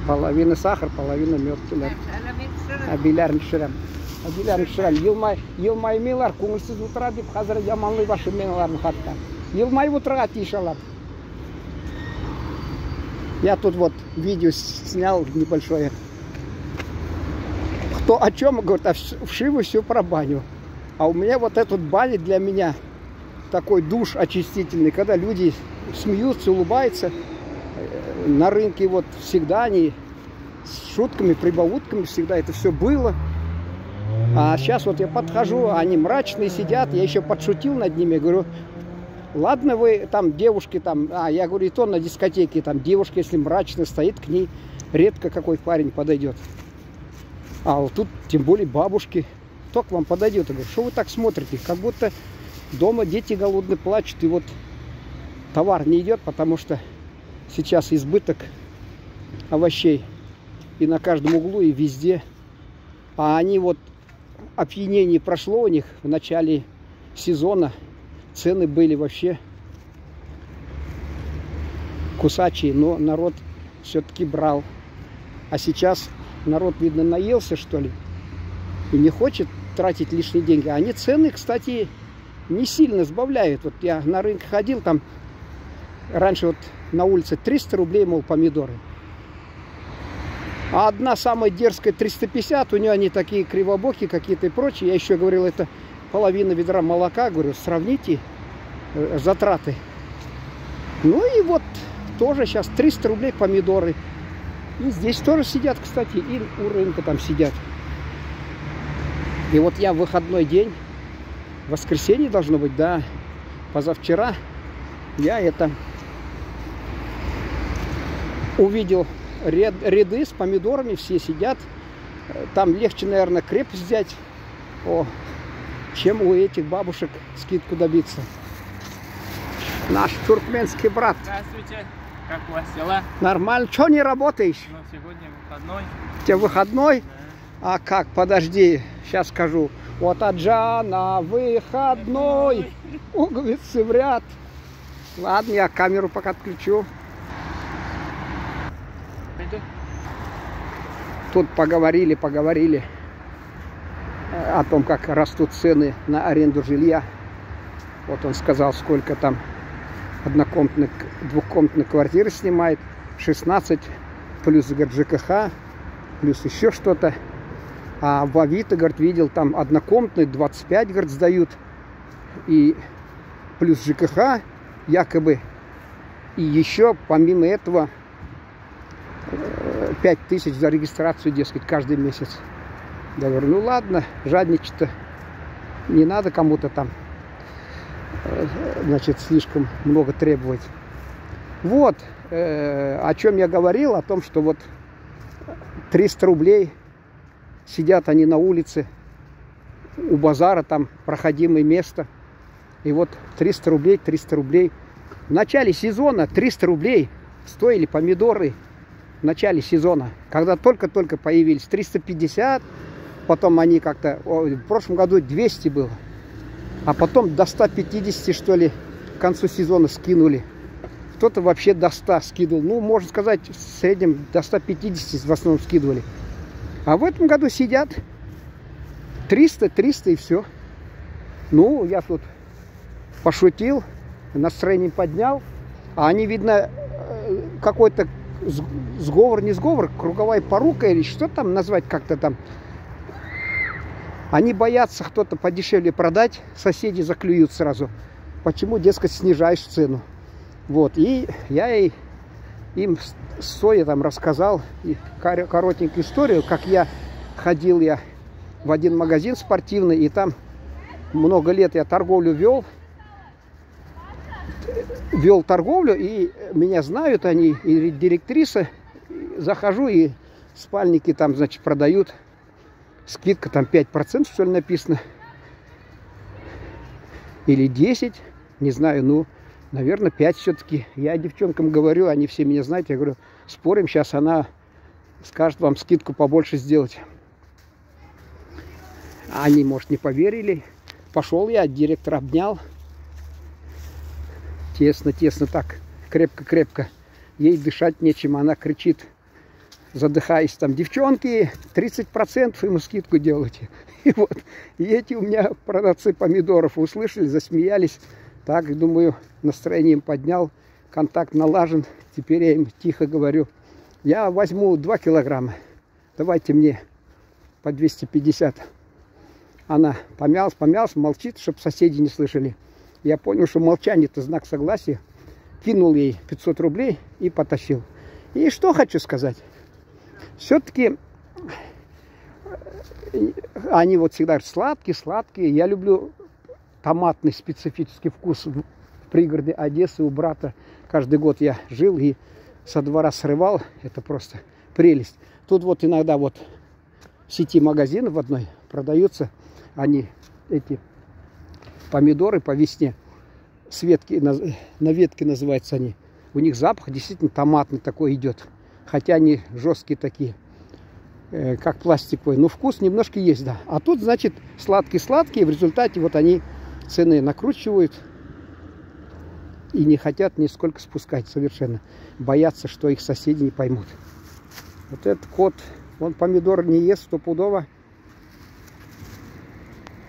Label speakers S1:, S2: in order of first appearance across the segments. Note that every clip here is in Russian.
S1: Половина сахар, половина мед. Абилярын шырам. Абилярын шырам. Йылмаймайлар, көңілсіз отыра деп, қазір яманлай башы меналарын хатта. Йылмай отырға тиіш алады. Я тут вот видео снял небольшое. Кто о чем говорит, а вшивы все про баню. А у меня вот этот баня для меня такой душ очистительный, когда люди смеются, улыбаются. На рынке вот всегда они с шутками, прибаутками всегда это все было. А сейчас вот я подхожу, они мрачные сидят, я еще подшутил над ними, говорю, ладно вы там девушки там, я говорю, и то на дискотеке там девушка, если мрачно стоит, к ней редко какой парень подойдет. А вот тут тем более бабушки, кто к вам подойдет? Я говорю, что вы так смотрите, как будто дома дети голодные плачут, и вот товар не идет, потому что сейчас избыток овощей и на каждом углу, и везде. А они вот, опьянение прошло у них в начале сезона. Цены были вообще кусачие, но народ все-таки брал. А сейчас народ, видно, наелся, что ли, и не хочет тратить лишние деньги. Они цены, кстати, не сильно сбавляют. Вот я на рынок ходил, там раньше вот на улице 300 рублей, мол, помидоры. А одна самая дерзкая 350, у нее они такие кривобокие какие-то и прочие. Я еще говорил, это половина ведра молока. Говорю, сравните затраты. Ну и вот тоже сейчас 300 рублей помидоры. И здесь тоже сидят, кстати, и у рынка там сидят. И вот я в выходной день, в воскресенье должно быть, да, позавчера, я это увидел ряды с помидорами, все сидят. Там легче, наверное, крепость взять, чем у этих бабушек скидку добиться. Наш туркменский брат.
S2: Здравствуйте. Как у вас дела?
S1: Нормально. Чего не работаешь?
S2: Ну, сегодня выходной.
S1: У тебя выходной?
S2: Да.
S1: А как? Подожди, сейчас скажу. Вот Аджана выходной, пуговицы в ряд. Ладно, я камеру пока отключу. Тут поговорили о том, как растут цены на аренду жилья. Вот он сказал, сколько там однокомнатных, двухкомнатных квартиры снимает. 16 плюс, говорит, ЖКХ, плюс еще что-то. А в Авито, говорит, видел, там однокомнатные 25, говорит, сдают. И плюс ЖКХ якобы. И еще помимо этого 5000 за регистрацию, дескать, каждый месяц. Я говорю, ну ладно, жадничать-то не надо кому-то там, значит, слишком много требовать. Вот, о чем я говорил, о том, что вот 300 рублей сидят они на улице, у базара, там проходимое место. И вот 300 рублей. В начале сезона 300 рублей стоили помидоры. В начале сезона, когда только-только появились, 350, потом они как-то, в прошлом году 200 было, а потом до 150, что ли, к концу сезона скинули. Кто-то вообще до 100 скидывал, ну, можно сказать, в среднем до 150 в основном скидывали. А в этом году сидят 300 и все. Ну, я тут пошутил, настроение поднял, а они, видно, какой-то сговор, не сговор, круговая порука или что там назвать как-то там. Они боятся кто-то подешевле продать, соседи заклюют сразу. Почему, дескать, снижаешь цену? Вот, и я им стоя там рассказал коротенькую историю, как я ходил в один магазин спортивный, и там много лет я торговлю вел торговлю, и меня знают они, и директриса. Захожу, и спальники там, значит, продают. Скидка там 5%, что ли, написано. Или 10, не знаю, ну, наверное, 5 все-таки. Я девчонкам говорю, они все меня знают, я говорю, спорим, сейчас она скажет вам скидку побольше сделать. Они, может, не поверили. Пошел я, директор обнял. Тесно, тесно так. Крепко-крепко. Ей дышать нечем. Она кричит, задыхаясь там: девчонки, 30% ему скидку делайте. И вот, и эти у меня продавцы помидоров услышали, засмеялись. Так, думаю, настроением поднял, контакт налажен. Теперь я им тихо говорю: я возьму 2 килограмма, давайте мне по 250. Она помялась, молчит, чтобы соседи не слышали. Я понял, что молчание — это знак согласия. Кинул ей 500 рублей и потащил. И что хочу сказать. Все-таки они вот всегда сладкие. Я люблю томатный специфический вкус в пригороде Одессы у брата. Каждый год я жил и со двора срывал. Это просто прелесть. Тут вот иногда вот в сети магазинов в одной продаются они, эти помидоры по весне. С ветки, на ветке называются они. У них запах действительно томатный такой идет. Хотя они жесткие такие, как пластиковые. Но вкус немножко есть, да. А тут, значит, сладкие. В результате вот они цены накручивают. И не хотят нисколько спускать совершенно. Боятся, что их соседи не поймут. Вот этот кот, он помидор не ест стопудово.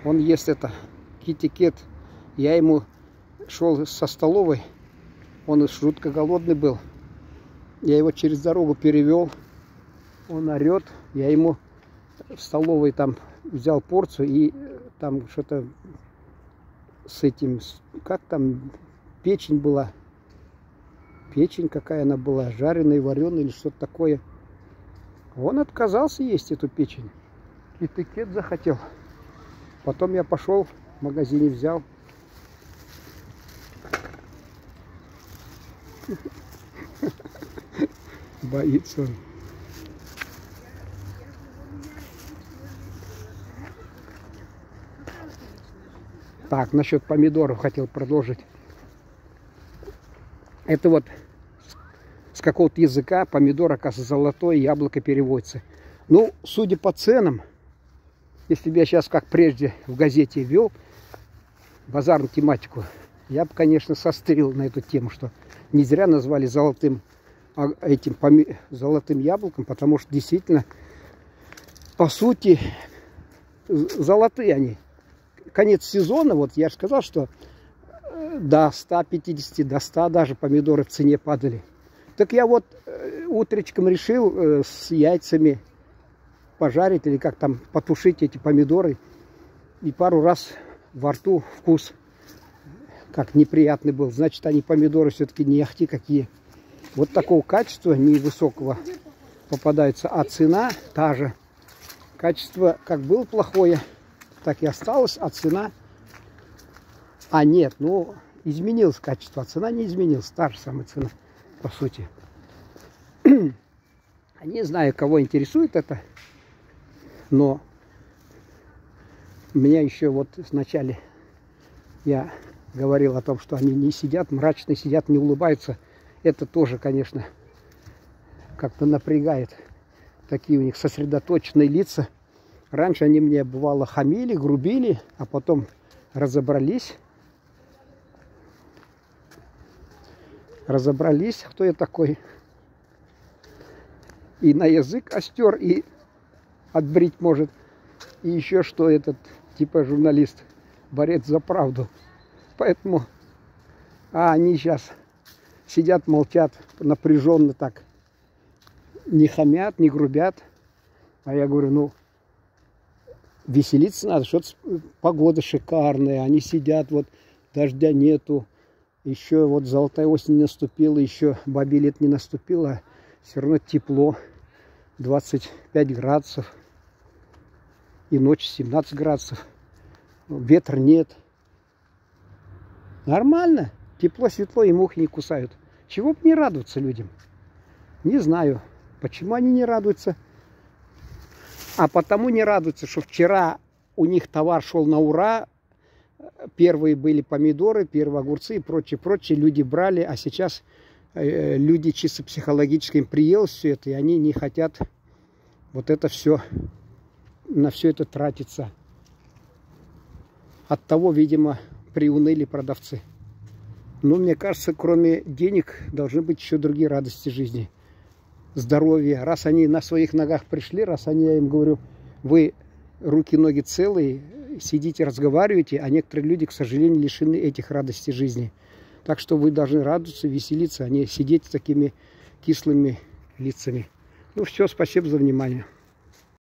S1: Он ест это китикет. Я ему шел со столовой. Он жутко голодный был. Я его через дорогу перевел. Он орет. Я ему в столовой там взял порцию и там что-то с этим, как там, печень была. Печень какая она была, жареная, вареная или что-то такое. Он отказался есть эту печень. Китикет захотел. Потом я пошел в магазине, взял. Боится он. Так, насчет помидоров хотел продолжить. Это вот с какого-то языка помидор, оказывается, золотое яблоко переводится. Ну, судя по ценам, если бы я сейчас, как прежде, в газете вел базарную тематику, я бы, конечно, сострил на эту тему, что не зря назвали золотым яблоком, потому что действительно, по сути, золотые они. Конец сезона, вот я же сказал, что до 150, до 100 даже помидоры в цене падали. Так я вот утречком решил с яйцами пожарить или как там потушить эти помидоры. И пару раз во рту вкус как неприятный был. Значит, они помидоры все-таки не ахти какие. Вот такого качества невысокого попадается. А цена та же. Качество как было плохое, так и осталось. А цена... А нет, ну изменилось качество. А цена не изменилась. Та же самая цена, по сути. Не знаю, кого интересует это. Но меня еще вот вначале я говорил о том, что они не сидят, мрачно сидят, не улыбаются. Это тоже, конечно, как-то напрягает. Такие у них сосредоточенные лица. Раньше они мне, бывало, хамили, грубили, а потом разобрались. Разобрались, кто я такой. И на язык остер, и отбрить может. И еще что этот, типа журналист, борец за правду. Поэтому, они сейчас сидят, молчат, напряженно так. Не хамят, не грубят. А я говорю, ну, веселиться надо, что-то погода шикарная. Они сидят, вот дождя нету. Еще вот золотая осень не наступила, еще бабье лето не наступило. Все равно тепло. 25 градусов. И ночью 17 градусов. Ветра нет. Нормально. Тепло, светло, и мухи не кусают. Чего бы не радоваться людям? Не знаю, почему они не радуются. А потому не радуются, что вчера у них товар шел на ура. Первые были помидоры, первые огурцы и прочее. Люди брали, а сейчас люди чисто психологически им приелось все это, и они не хотят вот это все, на все это тратиться. Оттого, видимо, приуныли продавцы. Но мне кажется, кроме денег должны быть еще другие радости жизни. Здоровье. Раз они на своих ногах пришли, раз они, я им говорю, вы руки-ноги целые, сидите, разговариваете, а некоторые люди, к сожалению, лишены этих радостей жизни. Так что вы должны радоваться, веселиться, а не сидеть с такими кислыми лицами. Ну все, спасибо за внимание.